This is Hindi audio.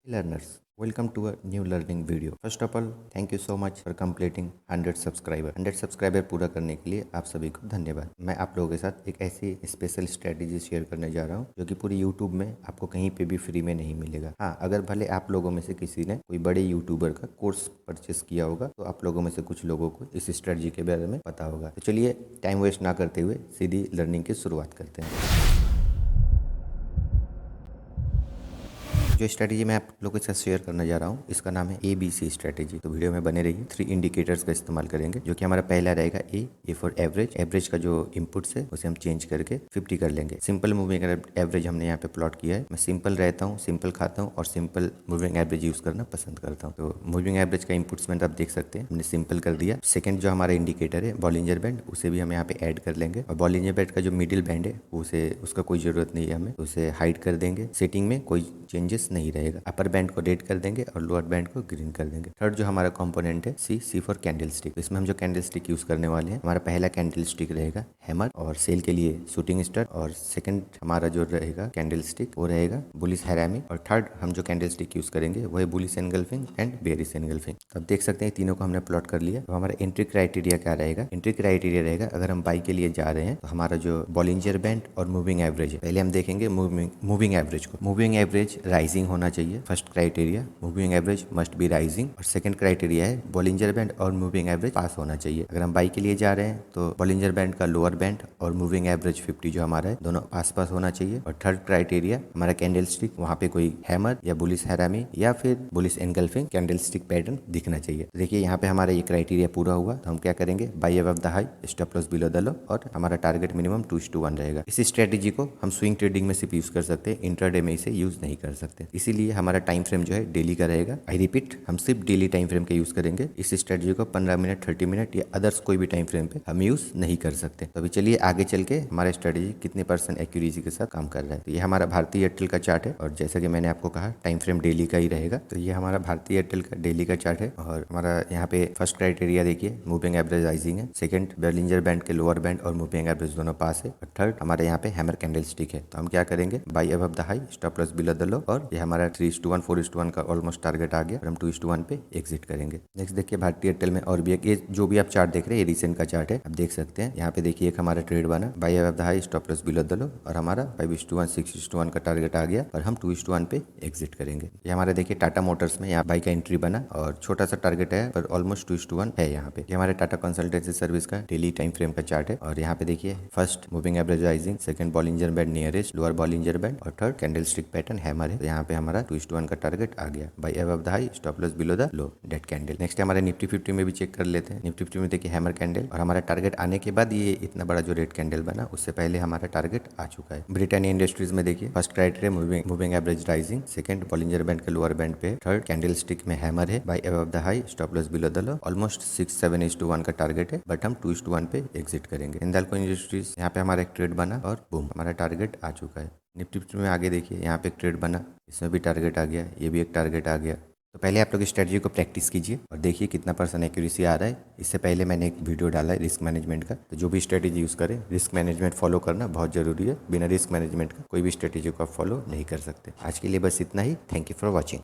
Learners, welcome to a new learning video. First of all, thank you so much for completing 100 subscriber 100 subscriber पूरा करने के लिए आप सभी को धन्यवाद। मैं आप लोगों के साथ एक ऐसी स्पेशल स्ट्रेटेजी शेयर करने जा रहा हूँ जो कि पूरी यूट्यूब में आपको कहीं पे भी फ्री में नहीं मिलेगा। हाँ, अगर भले आप लोगों में से किसी ने कोई बड़े यूट्यूबर का कोर्स परचेस किया होगा तो आप लोगों में से कुछ लोगों को इस स्ट्रेटेजी के बारे में पता होगा। तो चलिए टाइम वेस्ट ना करते हुए सीधी लर्निंग की शुरुआत करते हैं। जो स्ट्रेटेजी मैं आप लोगों के साथ शेयर करने जा रहा हूँ इसका नाम है ABC स्ट्रेटेजी। तो वीडियो में बने रहिए। 3 इंडिकेटर्स का इस्तेमाल करेंगे जो कि हमारा पहला रहेगा ए फॉर एवरेज। एवरेज का जो इनपुट्स है उसे हम चेंज करके 50 कर लेंगे। सिंपल मूविंग एवरेज हमने यहाँ पे प्लॉट किया है। मैं सिंपल रहता हूँ, सिंपल खाता हूँ और सिंपल मूविंग एवरेज यूज करना पसंद करता हूँ। तो मूविंग एवरेज का इनपुट्स में आप देख सकते हैं हमने सिंपल कर दिया। सेकंड जो हमारा इंडिकेटर है बॉलिंजर बैंड, उसे भी हम यहाँ पे ऐड कर लेंगे और बॉलिंजर बैंड का जो मिडिल बैंड है उसे उसका कोई जरूरत नहीं है, हमें उसे हाइड कर देंगे। सेटिंग में कोई चेंजेस नहीं रहेगा। अपर बैंड को रेड कर देंगे और लोअर बैंड को ग्रीन कर देंगे। थर्ड जो हमारा कंपोनेंट है सी फॉर कैंडल स्टिक। तो इसमें हम जो कैंडल स्टिक यूज करने वाले हैं, हमारा पहला कैंडल स्टिक रहेगा हैमर और सेल के लिए शूटिंग स्टार, और सेकंड हमारा जो रहेगा कैंडल स्टिक वो रहेगा बुलिश हैरामी, और थर्ड हम जो कैंडल स्टिक यूज करेंगे वो है bullish engulfing and bearish engulfing. तो अब देख सकते हैं तीनों को हमने प्लॉट कर लिया। तो हमारा एंट्री क्राइटेरिया क्या रहेगा? एंट्री क्राइटेरिया रहेगा अगर हम बाई के लिए जा रहे हैं तो हमारा जो बॉलिंजर बैंड और मूविंग एवरेज है, पहले हम देखेंगे मूविंग एवरेज को। मूविंग एवरेज राइजिंग होना चाहिए। First criteria moving average must be rising, और सेकंड क्राइटेरिया है बॉलिंजर बैंड और मूविंग एवरेज पास होना चाहिए। अगर हम बाई के लिए जा रहे हैं तो बॉलिंजर बैंड का लोअर बैंड और मूविंग एवरेज 50 जो हमारा है दोनों पास पास होना चाहिए। और थर्ड क्राइटेरिया हमारा कैंडल स्टिक, वहाँ पे कोई हैमर या बुलिश हैरामी या फिर bullish engulfing candle stick pattern दिखना चाहिए। तो देखिए यहाँ पे हमारा ये क्राइटेरिया पूरा हुआ तो हम क्या करेंगे, by above the high stop loss below the लो, और हमारा टारगेट मिनिमम 2:1 रहेगा। इस स्ट्रेटेजी को हम स्विंग ट्रेडिंग में सिर्फ यूज कर सकते हैं, इंट्राडे में इसे यूज नहीं कर सकते। इसीलिए हमारा टाइम फ्रेम जो है डेली का रहेगा। आई रिपीट, हम सिर्फ डेली टाइम फ्रेम का यूज करेंगे। इस स्ट्रेटजी को 15 मिनट, 30 मिनट या अदर्स कोई भी टाइम फ्रेम पे हम यूज नहीं कर सकते। तो अभी चलिए आगे चल के हमारा स्ट्रेटजी कितने % एक्यूरेसी के साथ काम कर रहा है। तो ये हमारा भारतीय एयरटेल का चार्ट है, और जैसा कि मैंने आपको कहा टाइम फ्रेम डेली का ही रहेगा। तो ये हमारा भारतीय एयरटेल का डेली का चार्ट है, और हमारा यहाँ पे फर्स्ट क्राइटेरिया देखिए मूविंग एवरेज राइजिंग है, सेकंड बॉलिंजर बैंड के लोअर बैंड और मूविंग एवरेज दोनों पास है, और थर्ड हमारे यहाँ पे हैमर कैंडल स्टिक है। तो हम क्या करेंगे, by above the high stop loss below the लो, और ये हमारा 3:1 4:1 का ऑलमोस्ट टारगेट आ गया और हम 2:1 पे एग्जिट करेंगे। नेक्स्ट देखिए भारतीय एयरटेल में और भी एक, ये जो भी आप चार्ट देख रहे हैं ये रिसेंट का चार्ट है। आप देख सकते हैं यहाँ पे देखिए एक हमारा ट्रेड बना by above the high stop loss below the लो, और हमारा 5:1 6:1 का टारगेट आ गया और हम 2:1 पे एग्जिट करेंगे। ये हमारे देखिए टाटा मोटर्स में यहाँ बाई का एंट्री बना और छोटा सा टारगेट है पर ऑलमोस्ट 2:1 है यहाँ पे। ये हमारे टाटा कंसल्टेंसी सर्विस का डेली टाइम फ्रेम का चार्ट है, और यहाँ पे देखिए first moving average rising, second Bollinger band nearest, lower Bollinger band, और third candlestick pattern hammer है। तो यहाँ पे हमारा 2:1 का टारगेट आ गया by above the high stop loss below the low date candle. Next हमारे निफ्टी 50 में भी चेक कर लेते हैं। निफ्टी 50 में देखिए हैमर कैंडल, और हमारा टारगेट आने के बाद ये इतना बड़ा जो रेड कैंडल बना उससे पहले हमारा टारगेट आ चुका है। ब्रिटानिया इंडस्ट्रीज में देखिए first criteria moving average rising, second Bollinger band के लोअर बैंड पे, थर्ड कैंडल स्टिक में हैमर है by above the high stop loss below the low, almost 6:7:1 का टारगेट है बट हम 2:1 पे एग्जिट करेंगे। हिंदाल्को इंडस्ट्रीज यहाँ पे हमारा एक ट्रेड बना और बूम हमारा टारगेट आ चुका है। निफ्टी 50 में आगे देखिए यहाँ पे एक ट्रेड बना, इसमें भी टारगेट आ गया, ये भी एक टारगेट आ गया। तो पहले आप लोग स्ट्रेटजी को प्रैक्टिस कीजिए और देखिए कितना % एक्यूरेसी आ रहा है। इससे पहले मैंने एक वीडियो डाला है रिस्क मैनेजमेंट का, तो जो भी स्ट्रेटजी यूज़ करें रिस्क मैनेजमेंट फॉलो करना बहुत ज़रूरी है। बिना रिस्क मैनेजमेंट का कोई भी स्ट्रेटजी को आप फॉलो नहीं कर सकते। आज के लिए बस इतना ही। Thank you for watching.